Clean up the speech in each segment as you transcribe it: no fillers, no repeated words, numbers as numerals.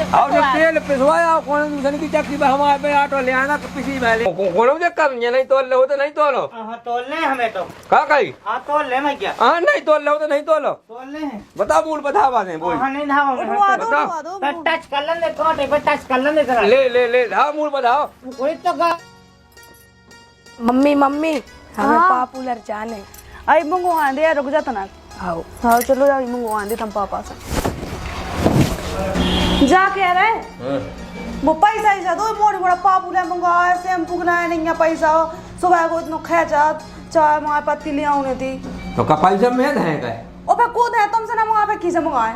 और जब तेल पिसवाया कौन दूसरे की चक्की पे हमारे पे आटो ले आना पिसी वाले कौन मुझे कम ये नहीं तोल ले हो तो नहीं तोलो। हाँ तोल ले हमें तो का कही हाँ तोल ले मैं क्या हाँ नहीं तोल ले हो तो नहीं तोलो तोल ले बता मूल बता बात है बोल हाँ नहीं ना टच कर लेंगे कांटे पे टच कर लेंगे जरा ले हाँ मूल बताओ कोई तो गा मम्मी मम्मी हमें पापुलर जाने आई मंगवा दे रुक जा तना आओ हाँ चलो जाओ मंगवा दे तुम पापा से जा कह रहे वो पैसा ऐसा दो मोड़ बड़ा पापुलर मंगवाया शैम्पू बनाया नहीं है पैसा सुबह को इतना खेचा चाय वहाँ पत्ती ले आने थी तो का पैसा में है का ओ पे कूद है तुमसे ना मंगा पे किसे मंगाए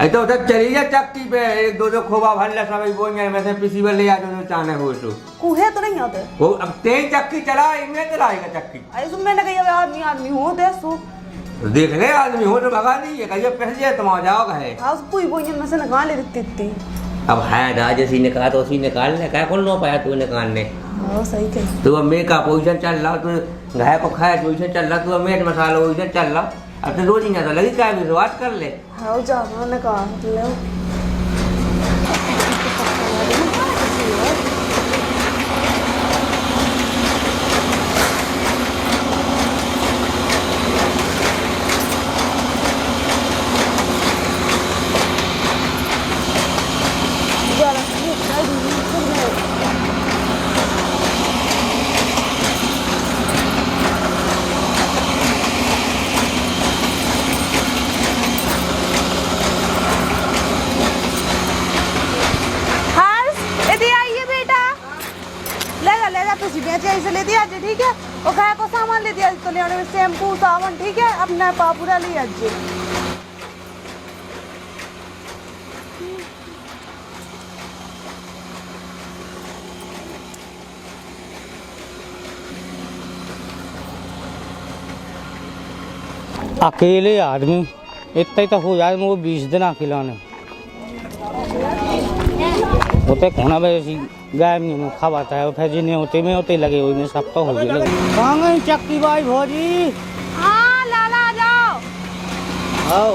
ऐ तो उधर चली जा चक्की पे एक दो खोबा भर ले सब बोल गए मैं से पिसी वाले ले आ जो चाहने हो तो कूहे तो नहीं होते वो अब तेज चक्की चला इनमें चलाएगा चक्की ऐसे मैंने कही आदमी आदमी हो दे सो तो देख ले आदमी हो तो भगा नहीं है कहिए पैसे तुम आ जाओ है हाँ कोई बोई में से निकाल ले देती अब है दादा जैसी ने कहा तो उसी निकाल ले क्या कौन नो पाया तू निकालने हाँ सही कही तू अब मैं का पोजीशन चल रहा तू गाय को खाया पोजीशन चल रहा तू अब मेट मसाला पोजीशन चल रहा अब तो रोज ही ना तो लगी क्या विश्वास कर ले हाँ जा मैंने कहा ले ऐसे ले दिया ठीक है और गाय को सामान ले दिया तो ले शैम्पू साबुन ठीक है अपना पापूरा ले आज अकेले आदमी इतना ही तो हो जाए वो 20 दिन अकेला ने होते कोना वैसी गाय में खावाता है फिर जिन्हें होते में होते लगे हुए में सब तो हो गए कहाँ गई चक्की बाई भौजी हाँ लाला आ जाओ आओ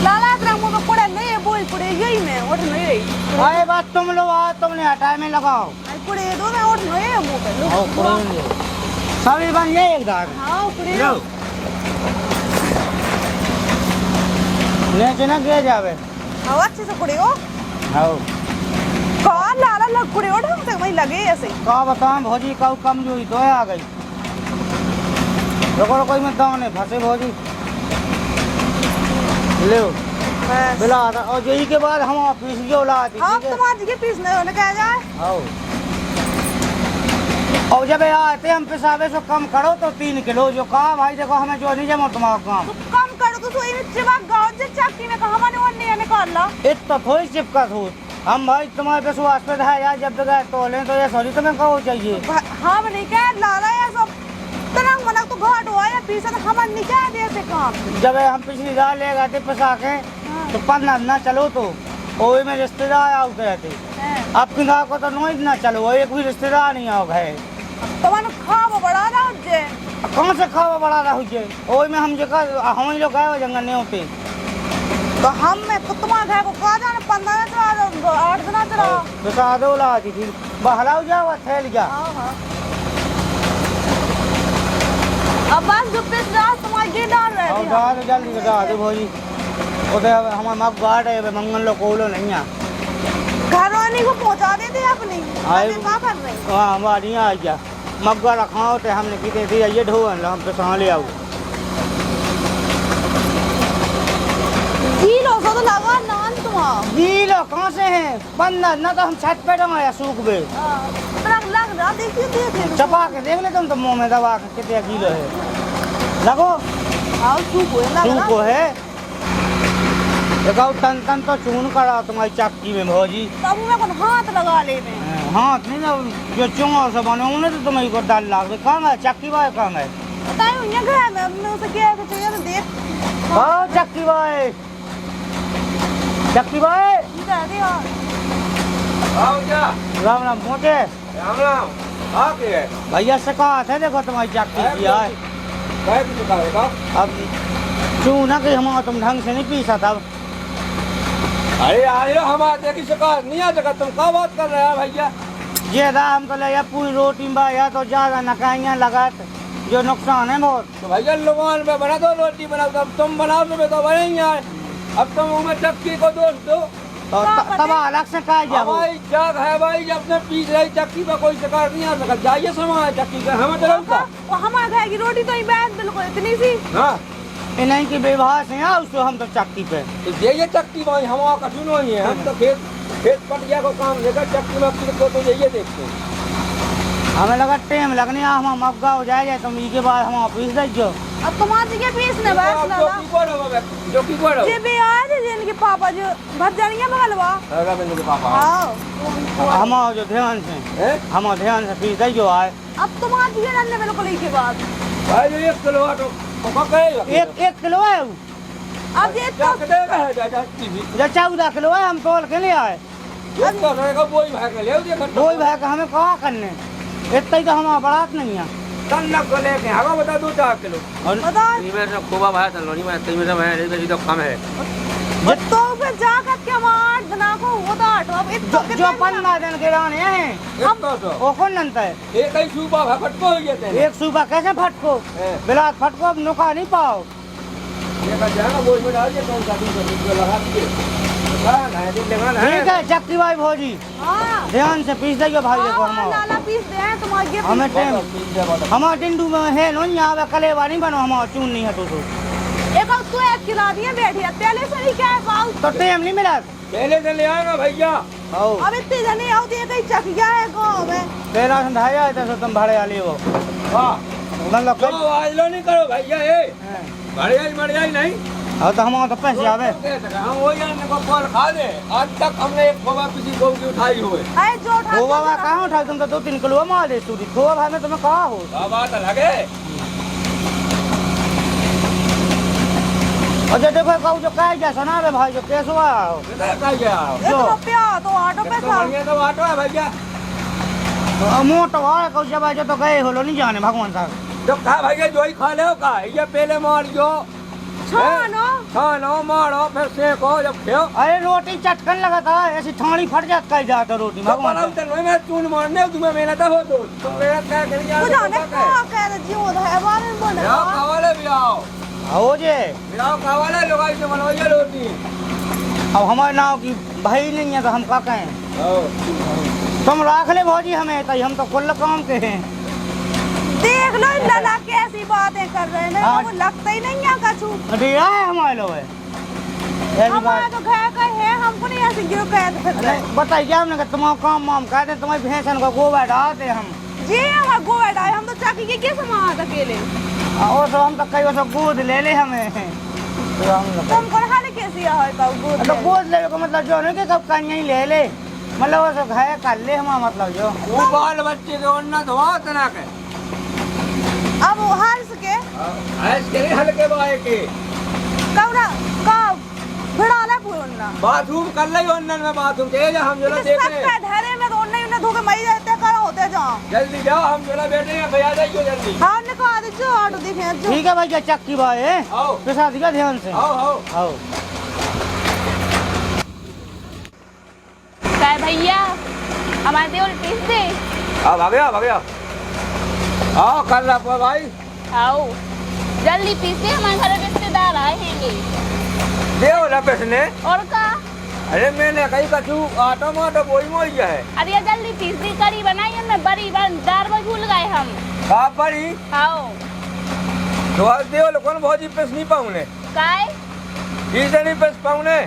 लाला ग्रामों में पड़े नहीं है बोल पड़े यही में उठ नहीं रही अरे बात तुम लोग आओ तुमने हटाए में लगाओ पड़े दो में उठ नहीं है मुंह पे आओ पड़े सभी बन गए एक दाग हाँ पड़े ले चना के जावे हाँ अच्छे से पड़े हो आओ कौन लाला लग पड़े हो ढंग से वही लगे ऐसे का बताऊं भौजी का कम जो तो आ गई रोको कोई मत दाने फंसे भौजी ले बिला और यही के बाद हम पीस के औला आती हाँ तुम आज के पीस नहीं होने कह जाए आओ और जब आते हम पिसावे से कम करो तो 3 किलो जो कहा भाई देखो हमें जो नहीं जमा तुम्हारा काम तो कम करो तो सोई में चिपक गाँव से चक्की में कहाँ मैंने वो नहीं निकाल ला इतना थोड़ी चिपका हो हम भाई तुम्हारे पे सुहास पे है यार जब तक तो ले तो ये सॉरी तुम्हें कहो चाहिए हाँ मैंने क्या लाला या सब तरंग मना तो घाट हुआ या पीछे तो हम नहीं क्या दे से काम जब हम पिछली रात ले गए थे पिसा के तो 15 ना चलो तो वही में रिश्तेदार आते रहते आपकी गाँव को तो नहीं ना चलो एक भी रिश्तेदार नहीं आओ है तो मैंने खावा बढ़ा रहा हूँ कौन से खावा बढ़ा रहा हुए वही में हम जगह हम लोग गए जंगल नहीं होते तो हम में तो तुम्हारे घर को कहा जाने 15 चला 8 दिन चला तो सादो ला दी थी बहलाओ जाओ थैल जा अब बस जो पिस रहा तुम्हारे ये डाल रहे थे डाल जल्दी डाल दे भौजी उधर हमारा मग गाट है मंगल लो कोलो नहीं है घर वाली को पहुंचा देते अपनी क्या कर रही हाँ हमारी आ गया मग्गा रखा होते हमने किते दिया ये ढोन हम तो सहा ले आओ गीलो सा तो लगा नान तुम्हारा गीलो कहाँ से है बंदा ना तो हम छत पे डंगाया सूख बे लग रहा देखिए चपा के देख ले तुम तो मुंह में दबा के कितने गीलो है लगो हाँ सूखो है देखो तन तन तो चून करा तुम्हारी चक्की में भौजी तब मैं कौन हाथ लगा ले हाथ नहीं ना जो चुंगा से बने उन्हें तो तुम्हें को डाल लाग कहाँ है चक्की भाई कहाँ है बताइए उन्हें घर में हमने उसे क्या चाहिए तो देख हाँ चक्की भाई चक्की भाई राम राम पहुँचे राम राम आ गए भैया से कहा थे देखो तुम्हारी चक्की किया है अब चूना कि हम तुम ढंग से नहीं पीसा था अरे आयो हमारे की शिकायत नहीं आ सका, तुम क्या बात कर रहे हो भैया? ये था हम तो ले जा पूरी रोटी में या तो ज्यादा नकाइयाँ लगा जो नुकसान है बहुत। तो भैया लोगों पे बना दो रोटी बनाओ, तब तुम बनाओ तो बनेंगे। अब तुम उमें चक्की को दोष दो तो तब अलग से कहा जाओ। हमारी जग है भाई, जब से पीस रही चक्की पे कोई शिकायत नहीं आ सका। जाइए समय चक्की का हमें चलता हमारे घर की रोटी तो ही बैठ बिल्कुल इतनी सी। हाँ इन्हीं की व्यवहार से है उसको हम तो चक्की पे तो ये चक्की भाई हमारा कठिन नहीं है। हम तो खेत पटिया को काम लेकर चक्की में को तो यही देखते हैं। हमें लगा टाइम लगने हम मग्गा हो जाएगा तो के बाद हम ऑफिस दे जो। अब तुम्हारी के पीस ने बस लाला जो की कोड़ो ये भी आज जिनके पापा जो भर जाएंगे बगलवा। अरे मेरे के पापा हां हम जो ध्यान से हम ध्यान से पीस दे जो आए। अब तुम्हारी के रहने बिल्कुल ही के बाद भाई जो 1 किलो आटो एक किलो है वो। अब ये तो देगा है टीवी जो 14 किलो है हम तोल के ले आए। इसका रहेगा बोई भाई का ले दे कोई भाई का हमें कहा करने इतना ही तो हमारा बरात नहीं है। तन्नक को लेके हवा बता दो 4 किलो बता टीवी में खोबा भाई तलोनी में टीवी में है तो कम है। तो फिर जा कर के हमार बना को वो तो आटो अब जो 15 दिन के राने हैं वो कौन नंता है। एक ही सूबा फटको हो जाते हैं। एक सुबह कैसे फटको बिलात फटको अब नुका नहीं पाओ। ये का जाना बोझ में डाल के कौन सा दूसरा लगा दिए ठीक है चक्की भाई भौजी हां ध्यान से पीस देगा भाई देखो हम लाला पीस दे तुम्हारे हमें टाइम हमारा टिंडू में है नो यहाँ कलेवा नहीं बनो हमारा चून नहीं है तो एक और तू एक खिला दिए बैठी है पहले से नहीं क्या है पाऊ तो टाइम नहीं मिला पहले से ले आएगा भैया। आओ अब इतनी जने आओ ये कहीं चकिया है गांव में पहला संधाया है तो तुम भाड़े वाले हो। हां मतलब चलो आज लो नहीं करो भैया ए बढ़िया मर जाए नहीं। हाँ तो हमारा तो पैसे आवे हम वो यार को कॉल खा ले। आज तक हमने एक खोबा किसी को की उठाई हुए अरे जो उठा खोवा में कहाँ उठाई तुम तो 2-3 किलो मार दे तू खोवा भाई में तुम्हें कहा हो क्या बात अलग है। और जो देखो कहूँ जो कह जा सुना रे भाई जो कैसे आओ क्या गया एक रुपया तो ऑटो पे था बढ़िया तो ऑटो है भैया। मोटो है कहूँ जब जो तो गए हो लो नहीं जाने भगवान साहब जो खा भैया जो ही खा ले का ये पहले मार जो खानो मारो फिर सेको जब खाओ। अरे रोटी चटकन लगा था ऐसी थाली फट जाता है जाता रोटी भगवान मैं चून मारने तुम्हें मेहनत हो तो तुम मेहनत क्या करेंगे यार जाने का कह रहे जी वो है बारे में बोल आओ कावाले भी आओ हो जे आओ कावाले लोग से बनवाइए रोटी। अब हमारे नाव की भाई नहीं है तो हम क्या कहें तुम राख ले भौजी हमें तो हम तो कुल काम के हैं। देख लो लाला कैसी बातें कर रहे हैं हाँ। वो लगता ही नहीं है कछु दिया है हमारे लोग ऐसी हमारा बात तो घर का है हमको नहीं ऐसे गिरो कहते फिर रहे बताइए आपने तुम्हारा काम वाम कहते तुम्हारी भैंसन को गोबर डालते हम जी हमारा गोवा डाले हम तो चाकी के कैसे मार अकेले और सब हम तो कई वर्षों गोद ले ले हमें तो हम लोग तुम कौन हाल कैसी है का गोद तो गोद ले को मतलब जो नहीं कि कब कहीं यहीं ले ले मतलब वो सब है कर ले हमारा मतलब जो वो बाल बच्चे के उन्नत हो तना के अब वो हाल सके ऐसे हल्के बाए के कौना का भिड़ाला पूरना बाथरूम कर ले उन्नत में बाथरूम तेज हम जरा देख ले सबका धरे में तो उन्हें धोके मई जाते करो होते जाओ जल्दी जाओ हम जरा बैठे हैं भैया जाइए जल्दी। हाँ निकाल दे जो ऑटो दिखे जो ठीक है भैया चक्की भाई आओ पिसा दिया ध्यान से आओ आओ आओ क्या भैया हमारे देवल पीस दे आओ भागया आओ कर रहा भाई आओ जल्दी पीस दे हमारे घर रिश्तेदार आए हैं देव लपेट ने और का अरे मैंने कहीं कछु आटो माटो बोई मोई है। अरे ये जल्दी पीस दी करी बनाई हमने बड़ी दार में भूल गए हम कहाँ पड़ी आओ तो आज देव कौन भौजी पेश नहीं पाऊने काय चीजें नहीं पेश पाऊने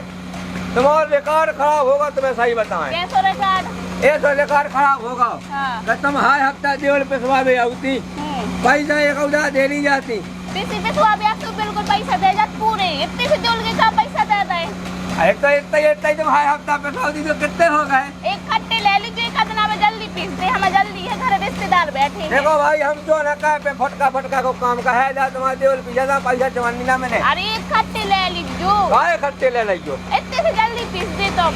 तुम्हारा रिकॉर्ड खराब होगा तुम्हें सही बताएं कैसो रिकॉर्ड ऐसा रिकॉर्ड खराब होगा हाँ तुम हाय हफ्ता देवल पेशवा में आती पैसा एक उदा दे ली जाती पीसी पिसवा भी आप तो बिल्कुल पैसा दे जात पूरे इतने से जोड़ के का पैसा दे रहे इतना तुम हाय हफ्ता पेशवा दी तो कितने हो गए। एक खट्टे ले लीजिए एक अदना में जल्दी पीस दे हमें जल्दी है घर रिश्तेदार बैठे हैं देखो भाई हम जो न कहे पे फटका को काम का है जा तुम्हारे देवल पीछा था पैसा चवानी ना मैंने अरे एक खट्टे ले लीजिए काय खट्टे ले लियो इतने से जल्दी पीस दे तो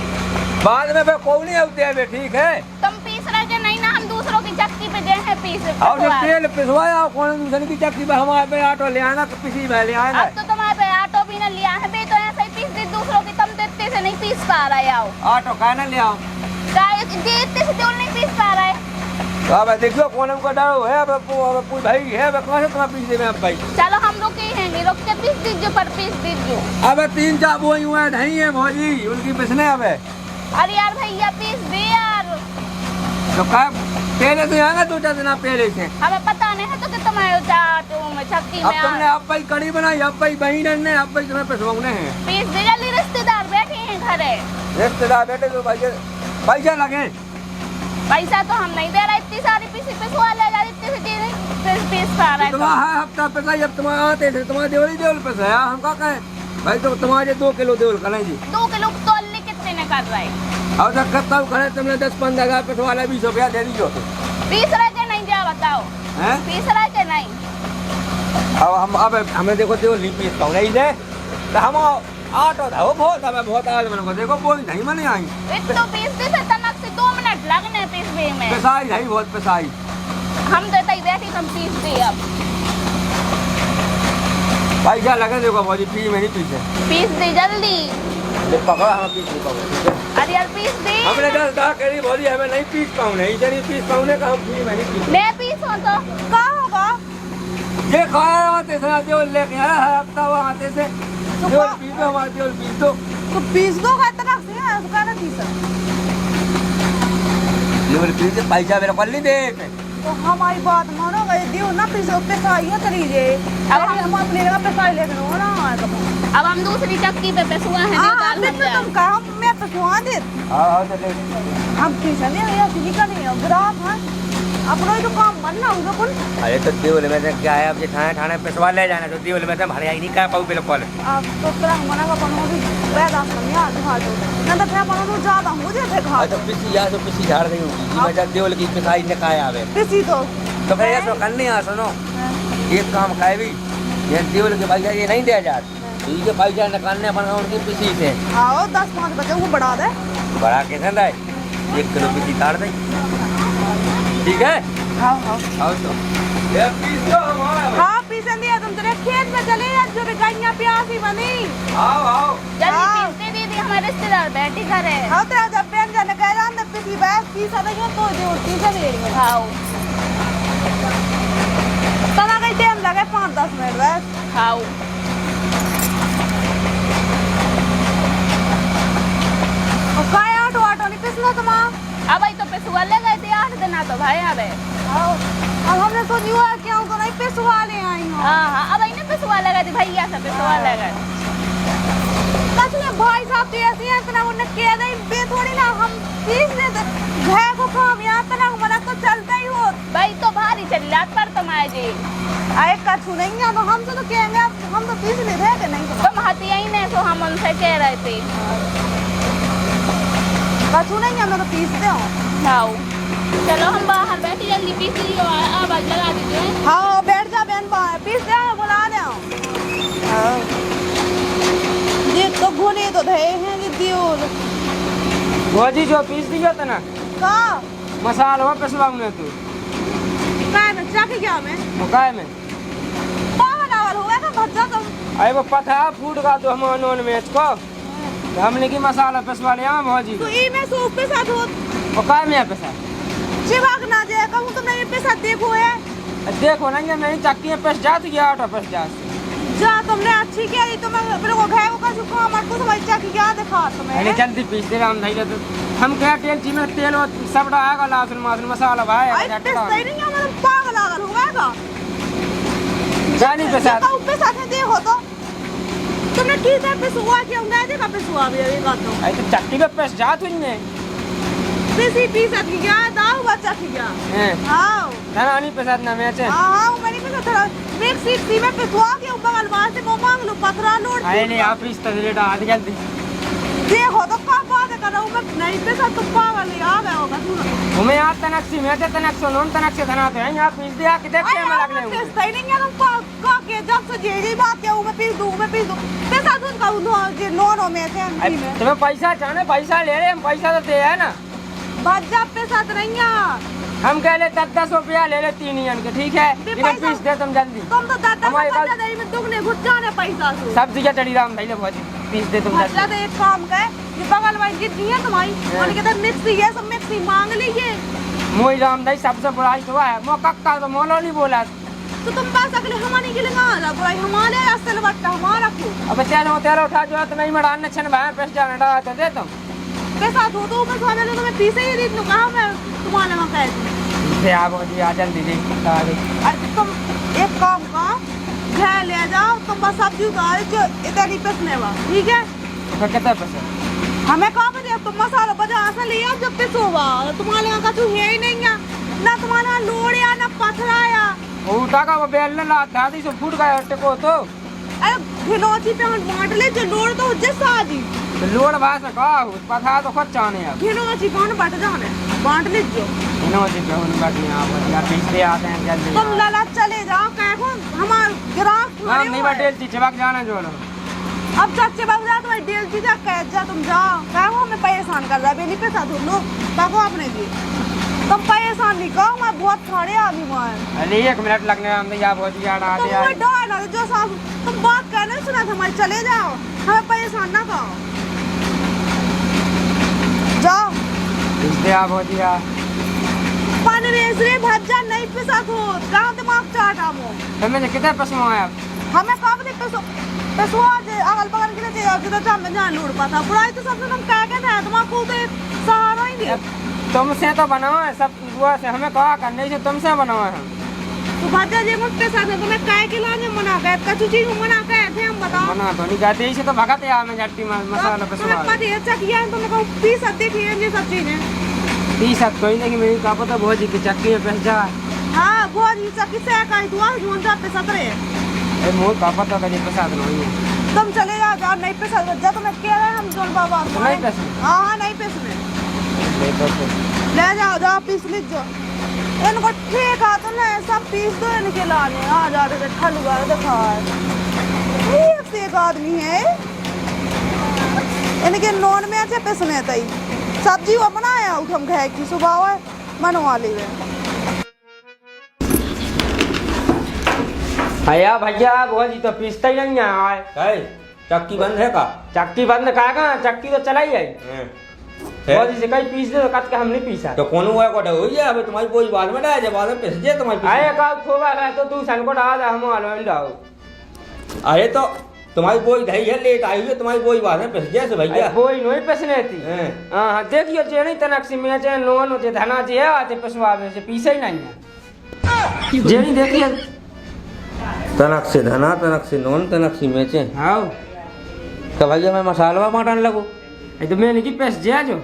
बाद में फिर कौन नहीं होते हैं ठीक है तुम पीस रहे थे नहीं ना हम दूसरों की चक्की पे दे हैं पीस और जब तेल पिसवाया कौन दूसरे की चक्की पे हमारे पे ऑटो ले आना किसी में ले आना अब तो तुम्हारे पे ऑटो भी न लिया है बे तो ऐसे ही पीस दे दूसरों की तुम देते से नहीं पीस पा रहा है। आओ ऑटो का ना ले आओ। इतने से तेल नहीं पीस पा रहा है। तो अब देखियो कौन हमको डरो है। अब कोई भाई है कहाँ से तुम्हारा पीस देवे अब भाई। चलो हम लोग के हैं रोक के पीस दीजिए पर पीस दीजिए। अब 3 चार वो हुआ है नहीं है भौजी उनकी पिसने अब है। अरे यार भैया पीस दे यार। तो का पहले से आएगा 2-4 दिन पहले से। हमें पता नहीं है तो कि तुम्हारे चाहते हो मैं छक्की अब में तुमने अब भाई कड़ी बनाई अब भाई बहन ने अब भाई तुम्हें पिसवाने हैं। पीस दे जल्दी रिश्तेदार बैठे हैं घरे। रिश्तेदार बेटे तो भाई पैसा लगे। पैसा तो हम नहीं दे रहा इतनी सारी पिसवा ले जा इतनी से पीस पा रहा है। तुम्हारा है हफ्ता पैसा जब तुम्हारे आते थे तुम्हारे देवल पैसा है हम क्या कहें भाई। तो तुम्हारे 2 किलो देवल करें जी। 2 किलो तोलने कितने ने कर रहा है। और जब करता हूँ खड़े तुमने 10-15 हज़ार पैसा वाला 20 रुपया दे दीजिए। पीस रहे के नहीं जा बताओ हैं पीस रहे के नहीं। अब हमें देखो देवल नहीं पीस पाऊँ नहीं दे तो हम ऑटो था वो बहुत हमें बहुत आज मैंने को देखो कोई नहीं मने आई। इतना पीस दे से तनक से 2 मिनट लगने पीसने में। पैसाई है बहुत पैसाई। हम देते ही बैठी हम पीस दे अब। पैसा लगे देखो भौजी फ्री में नहीं पीछे। पीस दे जल्दी। पकड़ो हम पीस नहीं पाऊंगे। अरे यार पीस दे। हमने 10 कहा करी भौजी हमें नहीं पीस पाऊँ नहीं इधर पीस पाऊँ का हम फ्री में नहीं पीस। मैं पीसूं तो क्या होगा। ये खाया आते से देवल लेके आया है हफ्ता वो आते से देवल पीस दो हमारे देवल पीस दो। तो पीस दो का इतना से है उसका ना पीस। देवल पीस दे पैसा मेरे को नहीं दे। तो हमारी बात मानो गए दियो ना पीसो पैसा ये करीजिए। अब हम अपने जगह पैसा लेकर हो ना अब हम दूसरी चक्की पे पिसवा है हां तुम का हम मैं पिसवा दे। हां चले हम पीसा नहीं या सिनी का नहीं ग्राहक है अपना ही तो काम बनना होगा कौन। अरे तो देवल में से क्या है अब ये थाने पिसवा ले जाना तो देवल में से भरे आई नहीं कह पाऊँ बिल्कुल। अब तो तेरा मना का पनो भी पैदा समझ आ दिखा दो ना तो फिर पनो तो ज्यादा मुझे देखा। अच्छा पिसी या तो पिसी झाड़ रही हूँ जी मैं देवल की पिसाई ने कहा आवे पीसी तो फिर ये तो करनी है सुनो एक काम खाए भी ये देवल के पैसा ये नहीं दिया जाता ये पैसा निकालने अपन उनकी पिसी से। आओ 10-5 बच्चों को बढ़ा दे। बड़ा कैसे दे 1 किलो पिसी काट दे ठीक है। हाँ हाँ आओ तो ये पीस दो हमारा। हाँ पीसन दिया तुम तेरे खेत में चले जा जो भी गाइयाँ प्यासी बनी। आओ जल्दी पीस दे दीदी हमारे रिश्तेदार बैठी घर है। हाँ तेरा जब बहन जाने कह रहा है पिछली बैग पीसा नहीं तो जो पीसा नहीं। खाओ तना कहीं टाइम लगे 5-10 मिनट बस। खाओ और काय ऑटो नहीं पिसना तुम्हारा। अब आई तो पिसवा ले गए थे 8 दिन तो भाई अब अब हमने सोची हुआ क्या तो नहीं पिसवा ले आई हूँ। हाँ अब आई ने पिसवा ले गए थे भैया से पिसवा ले गए। कसने भाई साहब तो ऐसी है इतना उन्हें कह दे बे थोड़ी ना हम पीस देते घर को काम यहाँ तना हमारा तो चलता ही हो। भाई तो भारी चली रात पर तुम आए जी। आए कछु नहीं है तो हमसे तो कहेंगे हम तो पीस नहीं थे कि नहीं तुम हती ही नहीं तो हम उनसे कह रहे थे। कछु नहीं है मैं तो पीस दे हूँ। खाओ चलो हम बाहर बैठी जल्दी पीस लियो आवाज लगा दीजिए। हाँ बैठ जा बहन बाहर पीस दे बुला दे। देख तो घुने तो थे हैं कि दियोल भौजी जो पीस दिया था ना का मसाला पिसवाऊंगे तू काय में चाकी क्या में मुकाय में पागल आवल हुआ का भज्जा तुम। अरे वो पता फूड का तो हम नॉन वेज को हमने की मसाला पिसवा लिया भौजी तो ई में सूप पे साथ हो वो काय में पैसा चिवाक ना जाए कहूँ तुमने ये पे साथ देखो है। देखो ना ये नहीं चक्की में पिस जाती गया ऑटो पिस जाती जा तुमने अच्छी किया ये तुम्हें मेरे को घर को कछु काम मत को भाई चाकी क्या दिखा तुम्हें। अरे जल्दी पीस दे हम नहीं तो हम क्या टेंटी में तेल और सब डालेगा लहसुन मासून मसाला भाई अरे पिस नहीं है मतलब पागल आगल हुआ का जानी पे साथ पे साथ देखो तो तुमने ठीक है पिसवा के हम गए थे का पिसवा भी ये का तो अरे तो चक्की में पिस जात हुई ने पिसी पीसा की क्या दाऊ बच्चा की क्या। हैं हां ना नहीं पे साथ ना मैच है। हां मैंने पे थोड़ा एक सी में पिसवा के ऊपर अलवार से वो मांग लो पथरा लोड। अरे नहीं आप इस तरह डाल जल्दी देखो तो का बात कर रहा हूं मैं नहीं पे साथ तो पागल आ गया होगा तू। हमें यहाँ तनक्सी में थे तनक्सो नॉन तनक्से धना तो है यहाँ पीस दिया कि देख के में लगने हुए सही नहीं है तुम का के जब से जे बात क्या मैं पीस दूं पैसा दूं का जे नॉन में थे अरे तुम्हें पैसा चाहे पैसा ले रहे हम पैसा तो दे है ना बच्चा पैसा तो नहीं है। हम कह ले 10-10 रुपया ले ले 3 जन के ठीक है लेकिन पीस दे तुम जल्दी तुम तो दादा हमारे पास में दुगने घुस जाने पैसा से सब जगह चढ़ी राम भाई ले भौजी पीस दे तुम मतलब जल्दी एक काम कर ये बगल वाली गिद्दी है तुम्हारी, मैंने कहता मिक्सी है, सब मिक्सी मांग लीजिए। मोई राम नहीं सबसे बुराई तो है, मो कक्का तो मोलो नहीं बोला। तो तुम पास अगले हमारी के लिए कहाँ बुराई हमारे असल बट्टा हमारा क्यों? अब तेरा उठा जो तो नहीं मड़ाने छन भाई पैसे जाने डा तो दे तुम पैसा दो तो ऊपर स्वाद तो मैं पीछे ही दी तू कहाँ मैं तुम्हारे वहाँ कह दी। से आप जी आ जल्दी जी आ गई। अरे तुम एक काम का घर ले जाओ, तुम बस सब्जी उतार जो इतनी पिसने वा, ठीक है? तो कितना पैसा हमें कहाँ पे दे, तुम मसाला बाजार से ले आओ जब पिसोवा, तुम्हारे यहाँ का तो है ही नहीं है ना, तुम्हारे यहाँ लोड़िया ना पथराया। वो टाका वो बेल ना दादी से फूट गया टेको तो। अरे खिलौची पे हम बांट ले जो लोड़ तो जैसा आजी तो लोड भाषा का पथा तो खुद चाहने अब खिलौची कौन बट जाने बांट ले जो इनो जी कहूं बाकी आप या पिछले आते हैं जल्दी तुम लला चले जाओ कहो हमार ग्राहक हम नहीं बटेल थी चबक जाना जो लो अब चाचे बाबू जा तुम्हारी डेल चीज कह जा तुम जाओ कहो हमें परेशान कर रहा है बेनी पैसा दो लो कहो अपने लिए तुम परेशान नहीं कहो मैं बहुत खड़े आदमी वहाँ। अरे 1 मिनट लगने हम तो यहाँ बहुत याद आते हैं तुम डर ना जो साहब तुम बात कहने सुना था हमारे चले जाओ हमें परेशान ना करो जाओ इसलिए आप हो दिया पानी रेसरे भज्जा नहीं पिसा तो गांव दिमाग चाटा मो तुम्हें कितने पैसे आया हमें कब दे पैसो आज अगल बगल के लिए अब तो जान जान लूट पाता बुराई तो सबसे तुम कह के था तुम्हारा को तो सहारा ही दे तुमसे तो बनाओ है सब वो से हमें कहा करने से तुमसे बनाओ है हम तो भज्जा जे मुझ पे साथ तुम्हें काय के लाने मना गए कछु चीज मना गए थे हम बताओ मना तो नहीं कहते इसे तो भगत है हमें जट्टी मसाला पे तुम्हें पता है अच्छा किया है तुमने कहो 30 अद्धे किए ये सब चीजें 30 कोई नहीं मेरी का पता भोजी की चक्की में पैसे जा हां बहुत ही चक्की से काई तू आज जोन जा पे सतरे ए मोर का पता कभी पैसा नहीं है तुम चले जाओ नहीं पैसा भज्जा तो मैं कह रहा हम जोन बाबा नहीं पैसे हां नहीं पैसे ले जाओ जाओ पीस लीजिए इनको ठीक है तो नहीं सब पीस दो इनके लाने आ जा रहे ठलुआ देखा एक से एक आदमी है इनके नॉन में अच्छे पिसने तई सब्जी वो बनाया उठम खाए की सुबह है मनवा ली वे भैया भैया भोजी तो पीसता ही नहीं है चक्की बंद है का? चक्की बंद कहा चक्की तो चलाई है भोजी से कहीं पीस दे तो कट के हम नहीं पीसा तो कौन हुआ को हो गया अब तुम्हारी कोई बात में डाल जब बाद में पैसे दे तुम्हारी आए का खोवा है तो तू सन को डाल हम आलो लाओ अरे तो तुम्हारी बोई धई है लेट आई हुई है तुम्हारी बोई बाद में पैसे दे से भैया कोई नहीं पैसे थी हां देखियो चेनी तनक्सी में चे लोन होते धना चे आते पसवा में से पीसे ही नहीं है जेनी देखिए तनक से धना तनक से नोन तनक से मेचे हां तो भैया मैं मसाला बांटने लगू ए तो मैंने की पैसे दिया जो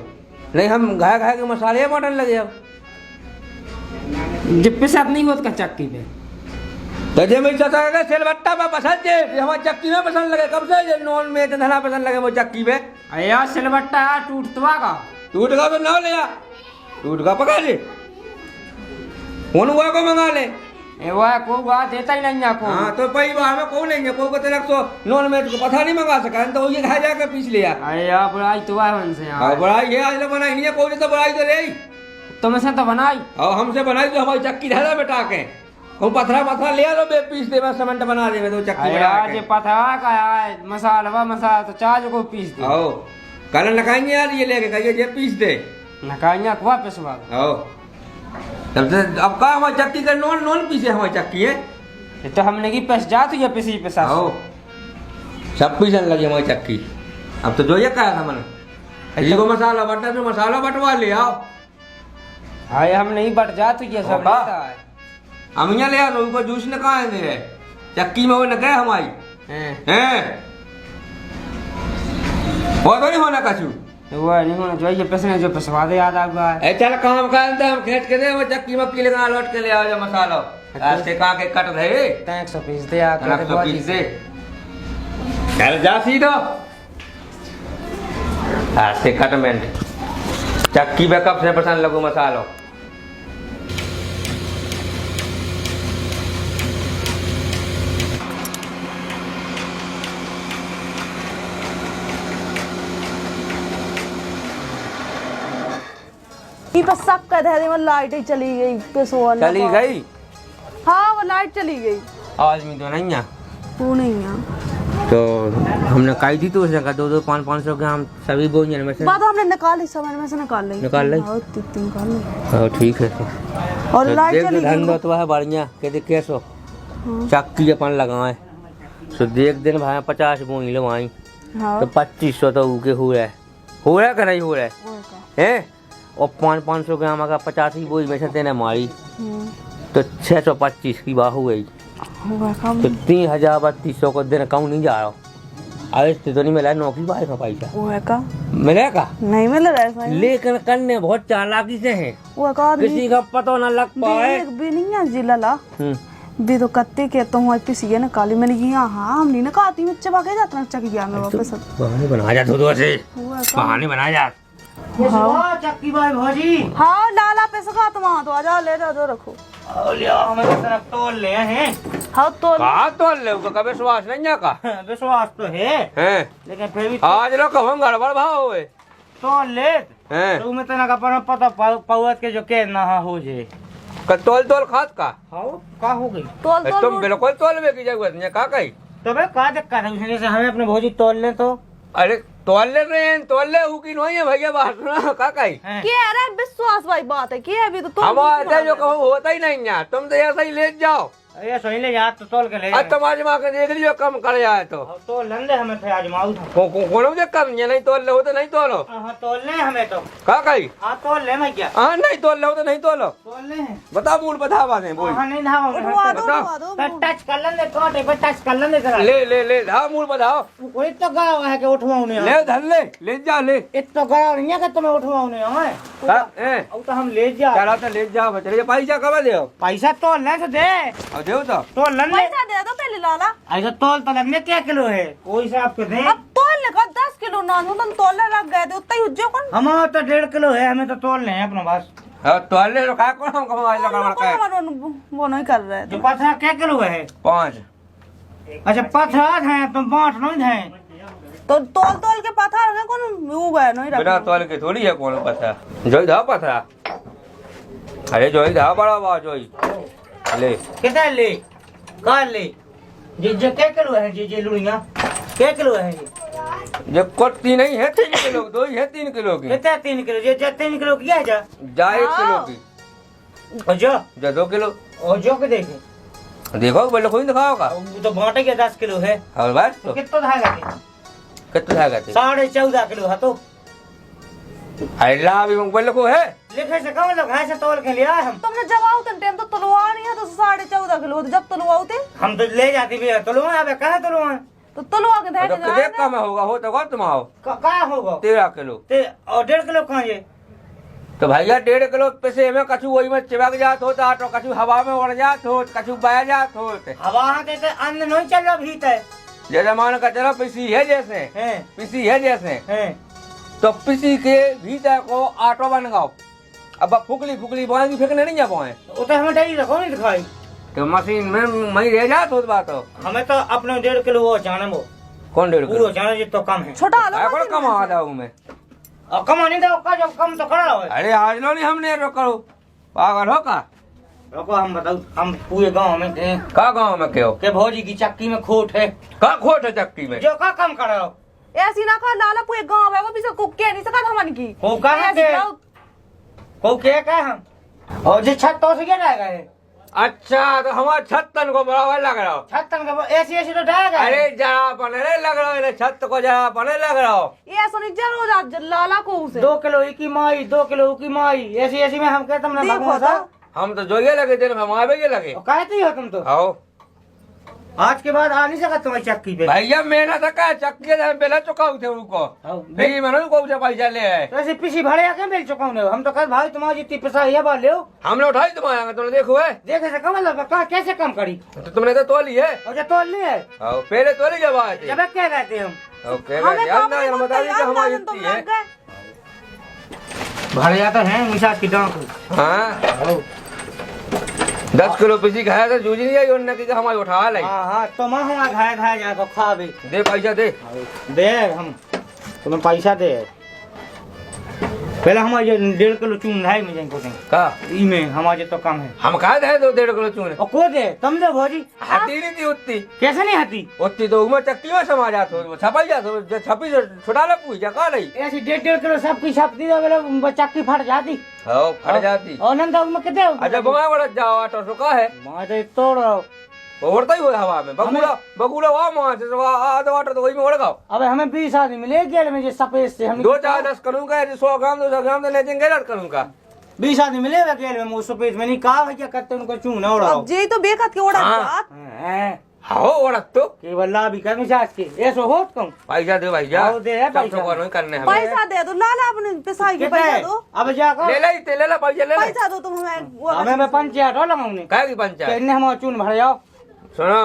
नहीं हम घाय घाय के मसाले बांटने लगे अब जब पैसा नहीं होता का चक्की पे तो जे मैं चाचा का सेलबट्टा पे पसंद है हमारी चक्की में पसंद लगे कब से नॉन में धना पसंद लगे वो चक्की पे अया सिलबट्टा टूटतवा का टूट का तो ना ले आ टूट का पका ले कौन हुआ को मंगा ले ए वो को बात देता ही नहीं को हां तो पई बार में कौन लेंगे को तक तो नॉन में को पता नहीं मंगा सका तो ये खा जाके पीस लिया अया बड़ाई तो है से हां बड़ाई ये आज बनाई नहीं है कोई तो बड़ाई तो रे तुमसे तो बनाई और हमसे बनाई तो हमारी चक्की धरा बेटा के को पथरा पथरा ले लो बे पीस दे मैं सीमेंट बना दे तो चक्की बना के ये पथरा का है मसाला तो चाज को पीस दे आओ कल नकाएंगे यार ये लेके कहिए ये पीस दे नकाइया को वापस वा आओ तब से अब का हमारी चक्की का नॉन नॉन पीसे हमारी चक्की है ये तो हमने की पैसे जात या पैसे पैसा आओ सब पीसन लगी हमारी चक्की अब तो जो ये कहा था मैंने जी को मसाला बटना तो मसाला बटवा ले आओ हाय हम नहीं बट जात ये सब लेता है हम यहाँ ले आओ उनको जूस न कहा दे रहे चक्की में वो न गए हमारी हैं वो तो नहीं होना कछु वो नहीं होना चाहिए पैसे जो पैसवा दे याद आ गया ए चल काम का हम खेच के दे वो चक्की में पीले का लौट के ले आओ जो मसाला आज से का के कट रहे 120 दे आ कर 120 दे चल जा सीधो आज से कटमेंट चक्की में कब से पसंद लगू मसालो बस सब का धैर्य में लाइट ही चली गई पिसवा चली गई हाँ वो लाइट चली गई आज में तो नहीं है तू नहीं है तो हमने काई थी तो उसने कहा 200-500 ग्राम सभी बोझ में से बात हमने निकाली, सामान में से निकाल ली। निकाल ली? हाँ, तीन निकाल ली। हाँ ठीक है और तो लाइट देख चली धंधा तो है बढ़िया कहते कैसो चक्की अपन लगाए तो देख दिन भाई 50 बोझ लो आई हाँ। तो 2500 तो उके हो रहा है कि नहीं हो रहा है और 500 ग्राम अगर 50 ही बोझ में से देने मारी तो 625 की बात हो गई तो 3000-3200 को दिन कम नहीं जा रहा अरे तो नहीं मिला नौकरी बाहर का पैसा वो है का मिलेगा नहीं मिल रहा है भाई। लेकिन करने बहुत चालाकी से है वो है का किसी का पता न लग पाए भी नहीं है जिला ला भी तो कत्ते के तो हूँ पिसी है ना काली मैंने की हाँ हम नहीं ना खाती मैं चबा के जाता चक गया मैं वापस बहाने बना जा दो से वो है का बहाने बना जा हाँ चक्की भाई भौजी हाँ लाला पैसा खा तुम तो आ जाओ ले जाओ जो रखो हमें तो तरफ तोल ले हैं। हाँ तो कहा तो ले उसका विश्वास नहीं है का विश्वास तो है हैं लेकिन फिर भी आज लोग कहो गड़बड़ भाव हुए तोल ले हैं तो मैं तना का पता पौत के जो के ना हो जे तोल तोल खात का हाँ का हो गई तोल तोल तुम बिल्कुल तोलवे की जरूरत नहीं है का कही तो भाई का दिक्कत है उसने जैसे हमें अपने भौजी तोल ले तो अरे तोल ले रहे हैं तोल ले हुकी नहीं है भैया बात सुना का कही क्या है विश्वास भाई बात है क्या अभी तो हम आते जो कहो होता ही नहीं है तुम तो ऐसा ही ले जाओ अरे सही ले जा तो तोल के ले आज तुम्हारी माँ के देख लियो कम कर जाए तो तो लंदे हमें थे आजमाऊ था कौन मुझे कम ये नहीं तोल ले हो तो नहीं तोलो हाँ तोल ले हमें तो का कही हाँ तोल ले मैं क्या हाँ नहीं तोल ले हो तो नहीं तोलो तोल ले बता मूल बता बातें बोल हाँ नहीं धावा उठवा दो बताओ। उठवा दो टच कर लेंगे कांटे पे टच कर लेंगे जरा ले धा मूल बताओ कोई तो गड़ा है कि उठवाऊ नहीं ले धर ले जा ले इतना गड़ा नहीं है कि तुम्हें उठवाऊ नहीं है अब तो हम ले जा चला तो ले जा बच्चे पैसा कब दे पैसा तोल ले तो दे और देव तो तोल ले पैसा दे दो पहले लाला ऐसा तोल तो लगने क्या किलो है कोई हिसाब के दे अब तोल लगा 10 किलो ना हो तुम तोलने लग गए थे उतना ही उज्जो कौन हमारा तो 1.5 किलो है हमें तो तोल ले अपना बस तोल ले खा कौन हम कम आज लगा का वो नहीं कर रहे जो पथरा क्या किलो है 5 अच्छा पथरा है तुम बांट नहीं है तो तोल तोल के पत्थर है कौन वो गए नहीं बिना रख तोल के थोड़ी है कौन पता जोई धा पता अरे जोई धा बड़ा बा जोई ले कितना ले कहा ले जे क्या किलो है जे लुड़िया क्या किलो है ये कोटी नहीं है 3 किलो दो ही है 3 किलो की कितना 3 किलो जे 3 किलो की है जा जा 1 किलो की और जो जा 2 किलो और जो के देखे देखो बोले कोई दिखाओ का वो तो बांटे के 10 किलो है और बस तो तो कितना धागा कितना है गए 14.5 किलो है तो अल्लाह भी बोले को है लिखे से कम लोग है से तोल के लिया हम तुमने जब आओ तुम टाइम तो तलवा नहीं है तो 14.5 किलो जब तलवा होते हम तो ले जाती भी तोलो अब कहा तोलो तो तलवा के तो धैर्य कितने कम होगा हो तो तुम आओ का होगा 13 किलो ते और 1.5 किलो कहाँ ये तो भैया 1.5 किलो पैसे में कछु वही में चिपक जात होता तो कछु हवा में उड़ जात हो कछु बह जात हो हवा के अन्न नहीं चल रहा भीतर जैसे मान का चलो पिसी है जैसे हैं पिसी है जैसे हैं तो पिसी के भीतर को आटो बन गाओ अब फुकली फुकली बोएंगी फेंकने नहीं जा पाए वो तो हमें डेली रखो नहीं दिखाई तो मशीन में मई रह जात हो बात हो हमें तो अपने 1.5 किलो वो जाने वो कौन 1.5 पूरा किलो जाने जितना कम है छोटा आया आलू कौन कम आ जाऊं मैं और कम नहीं दो का जब कम तो खड़ा हो अरे आज लो नहीं हमने रोको पागल हो का रुको हम बताओ हम पूरे गांव में गए का गाँव में क्यों के भौजी की चक्की में खोट है का खोट है चक्की में जो का कम कर रहा हो ऐसी ना खा लाला पूरे गांव है वो भी सब कुके नहीं सका हमन की को कहाँ के को क्या हम और जे छत तो से क्या रहेगा है अच्छा तो हमारा छत तन को बराबर लग रहा हो छत तन का ऐसी ऐसी तो रहेगा अरे जरा पने लग रहा है छत को जरा पने लग रहा हो ये सुनी जरूर आज लाला को उसे 2 किलो की माई 2 किलो की माई ऐसी ऐसी में हम कहते हमने देखो तो हम तो जोइए लगे दिन में हमारे भी लगे कहती हो तुम तो आओ आज के बाद आ नहीं सकता तुम्हारी चक्की पे भैया मेरा था चक्की से पहले चुकाऊ थे उनको नहीं मैंने उनको उसे पैसा ले आए तो ऐसे पीछे भरे आके मिल चुका हूँ हम तो कल भाई तुम्हारी जितनी पैसा ये बात ले हमने उठाई तुम्हारे तुमने देखो है देखे से कम लगा कहा कैसे कम करी तो तुमने तो तोली है और जो तोल लिए आओ पहले तोली जब आए थे जब क्या कहते हम ओके हमें यार काम ना नहीं बता दी कि हमारी तुम इतनी है लग गए भरे जाता है मिसाज की डांक हाँ 10 किलो पिसी खाया तो जूझ नहीं आई उन्होंने कि हमारी उठा लाई हाँ हाँ तो मैं हूँ घाय घाय जा तो खा भी दे पैसा दे दे हम तुम्हें पैसा दे पहले हमारे 1.5 किलो चून है में को दें का ई में हमारे तो कम है हम कहा दे 2.5 किलो चून और को दे तुम दे भौजी हती नहीं थी उतनी कैसे नहीं आती उतनी तो उमर चक्की में समा जात हो छपाई जात हो छपी से छुड़ा ले पूछ का नहीं ऐसी 1.5 किलो सब की छपती तो मेरे चक्की फट जाती हो फट जाती और नंदा में कितने अच्छा बंगा बड़ा जाओ ऑटो रुका है मां तो तोड़ रहा उड़ता ही हो हवा में बगुला वहाँ वहाँ से आधा वाटर तो वही में उड़ गया अबे हमें 20 आदमी मिले गेल में जो सफेद से हम 2 4 10 करूँगा 100 ग्राम 200 ग्राम तो ले जाएंगे लड़ करूँगा 20 आदमी मिले गेल में वो सफेद में नहीं कहा है क्या करते उनको चून उड़ा अब जे तो बेखत के ओड़ा जात हाँ उड़त तो केवल ला भी कर मिजाज के ऐसो होत कम पैसा दे भाई जा आओ दे है पैसा। सब नहीं करने हमें पैसा दे दो लाला अपने पिसाई के पैसा दो अब जाकर ले ले पैसा ले ले पैसा दो तुम हमें वो हमें मैं 5,000 लगाऊंगी क्या की पंचायत कहने हम चून भर जाओ सुनो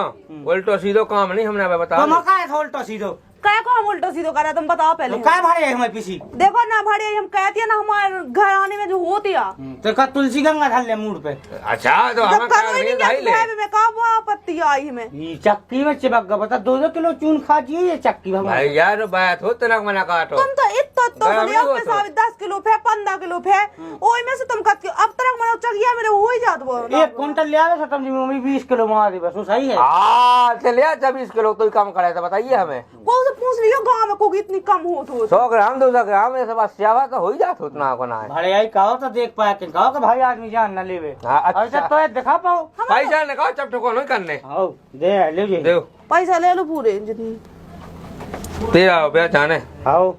उल्टो सीधो काम नहीं हमने अभी बता तो मौका है थोड़ा सीधो काय को हम उल्टा सीधो करा तुम बताओ पहले तो काय भर जाए हमें पीसी देखो ना भाड़े हम कहती है ना हमारे घर आने में जो होती है तो का तुलसी गंगा ढाल ले मूड पे अच्छा तो हमें करो ही नहीं भाई ले क्या में का वो आपत्ति आई हमें ये चक्की में चिपक गया बता 2-2 किलो चून खा जी ये चक्की भगवान भाई यार बात हो तना मना काटो तुम तो इतना तो मैं लिया अभी वो पैसा 10 किलो फे 15 किलो फे ओई में से तुम कहती अब तक मनो चगिया मेरे हो ही जात वो 1 क्विंटल ले आवे खत्म जी मम्मी 20 किलो मार दे बस वो सही है चलिए 24 किलो तो काम कराया था बताइए हमें कौन से पूछ लियो गांव में को इतनी कम हो तो 100 ग्राम 200 ग्राम ये सब स्यावा तो हो ही जात उतना को ना है भाड़े आई कहो तो देख पाए के कहो कि भाई आदमी जान ना लेवे हाँ, अच्छा। ऐसा तो ये दिखा पाओ पैसा ने कहा चप ठोको नहीं करने आओ दे ले जी दो पैसा ले लो पूरे जितनी 13 रुपया जाने आओ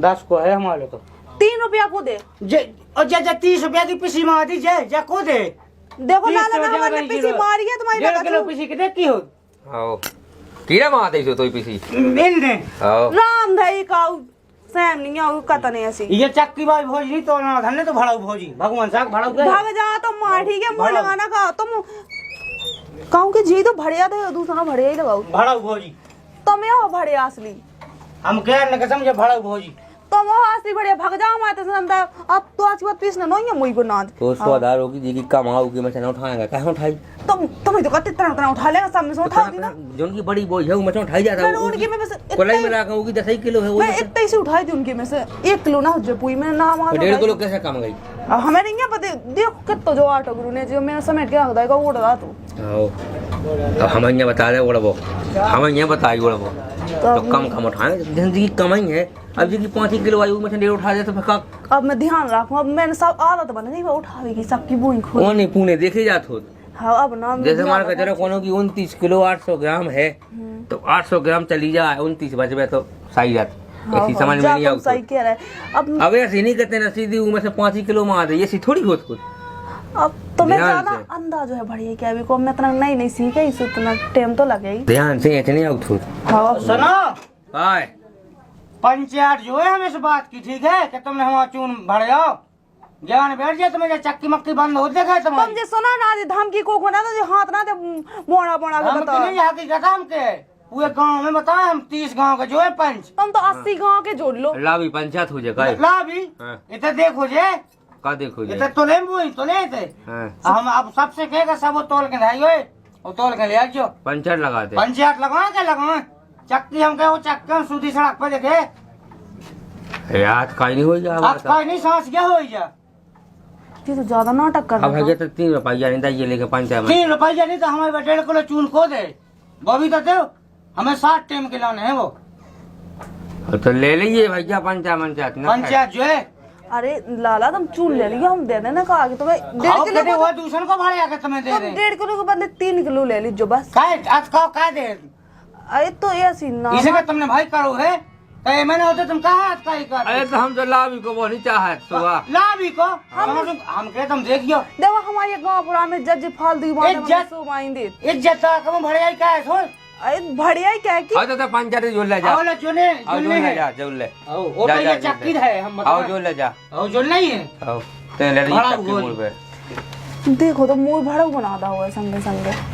10 को है हमारे को 3 रुपया को दे जे और जे 30 रुपया की पिसी मार दी जे को दे देखो लाला ना हमने पीछे मारी है तुम्हारी 1.5 किलो पिसी कितने की हो आओ कीड़ा मार दे तो पीसी मिल दे आओ राम धई का सैम नहीं आऊ कतने ऐसी ये चक्की भाई भोज नहीं तो ना धन्ने तो भड़ाऊ भोजी भगवान साहब भड़ाऊ गए भाग जा तो माठी के मुंह लगाना का तुम कहूं कि जी तो भड़िया दे दूसरा भड़िया ही लगाओ भड़ाऊ भोजी तुम हो भड़िया असली हम कह न कसम जे भड़ाऊ भोजी तुम हो असली भड़िया भाग जाओ माते संदा अब तो आज बात पीस नहीं है मुई को नाद तो स्वादार होगी जी की कमाओ की मैं चना उठाएगा कहां उठाई तुम तो कहते तना उठा लेगा सामने से उठा दी ना जोन की बड़ी बोझ है वो मैं उठाई जाता मैं उनकी में बस कोलाई में रखा होगी 10 किलो है वो मैं इतने ही से उठाई थी उनकी में से 1 किलो ना हो जो पुई में ना मार 1.5 किलो कैसे कम गई हमें नहीं है पता देखो कितना जो आटो गुरु ने जो मेरा समेट के रख देगा उड़ रहा तू आओ तो हम ये बता दे वो हम ये बताई वो तो कम उठाएंगे जिंदगी कमाई है अब जी की 5 किलो आयु में से उठा दे तो फिर अब मैं ध्यान रखूं अब मैंने सब आदत बना नहीं मैं उठावेगी सबकी बोई खोल वो नहीं पुणे देखे जात हो हाँ अब ना जैसे हमारा कचरा कोनो की 29 किलो 800 ग्राम है तो 800 ग्राम चली जाए 29 बचबे तो सही जात ऐसी समझ में नहीं सही कह रहा है अब ऐसे नहीं कहते ना सीधी उम्र से 5 किलो मार दे ये थोड़ी होत कुछ अब तो मैं ध्यान ज्यादा अंदाज है बढ़िया क्या अभी को मैं इतना नहीं सीखे इसे इतना टाइम तो लगेगा ध्यान से ऐसे नहीं आउट हो हाँ सुनो हाय पंचायत जो है हमें से बात की ठीक है कि तुमने हमारा चून भर जाओ ज्ञान बैठ जाए तुम्हें चक्की मक्की बंद हो देखा तुम तुम्हारी जे सुना ना जे धमकी को ना तो हाथ ना दे बोना बोना के हम बता नहीं हकीकत हम के पूरे गांव में बताए हम 30 गांव के जो है पंच तुम तो 80 गांव के जोड़ लो लाभी पंचायत हो जाए ला भी हाँ। इधर देखो जे का देखो इधर जाए तोले बोई तोले थे हाँ। हम अब सबसे कहेगा सब वो तोल के ढाई होए वो तोल के ले आजो पंचायत लगा दे पंचायत लगवा के लगवा चक्की हम कहे वो चक्की हम सूदी सड़क पे देखे यार काई नहीं हो जा आज कोई नहीं सांस क्या हो जा ये तो ज्यादा नाटक कर अब रहा है तो 3 रुपया नहीं दे लेके पंचायत में 3 रुपया नहीं तो हमारे 1.5 किलो चून को दे वो भी तो दे हमें 60 टाइम के लाने हैं वो तो ले लीजिए भैया पंचायत ना पंचायत जो है अरे लाला तुम चून ले लियो हम दे देना कहा कि तुम्हें 1.5 किलो वो दूसरे को भाड़े आके तुम्हें दे तुम रहे 1.5 किलो के बदले 3 किलो ले लीजिए बस काय आज का काय दे अरे तो ऐसी ना इसे का तुमने भाई करो है तो मैंने होते तुम कहा आज का ही कर अरे तो हम तो लाभी को वो नहीं चाहत सुबह ला भी को हम कहे तुम देखियो देखो हमारे गांव पुरा में जज फालतू की बातें इज्जत- सो माइंदे इज्जत का कम भड़े आई का है सो अरे बढ़िया ही क्या है कि आओ तो पंचायत जोड़ ले जा आओ ले चुने आओ जोड़ ले जा जोड़ ले आओ वो जा, पे जा, ये जोड़ चक्की ले। है हम आओ बताओ जोड़ ले जा आओ जो नहीं है आओ ते ले रही बड़ा चक्की गोल। मोड़ पे देखो तो मोर भड़ा बनाता हुआ संगे संगे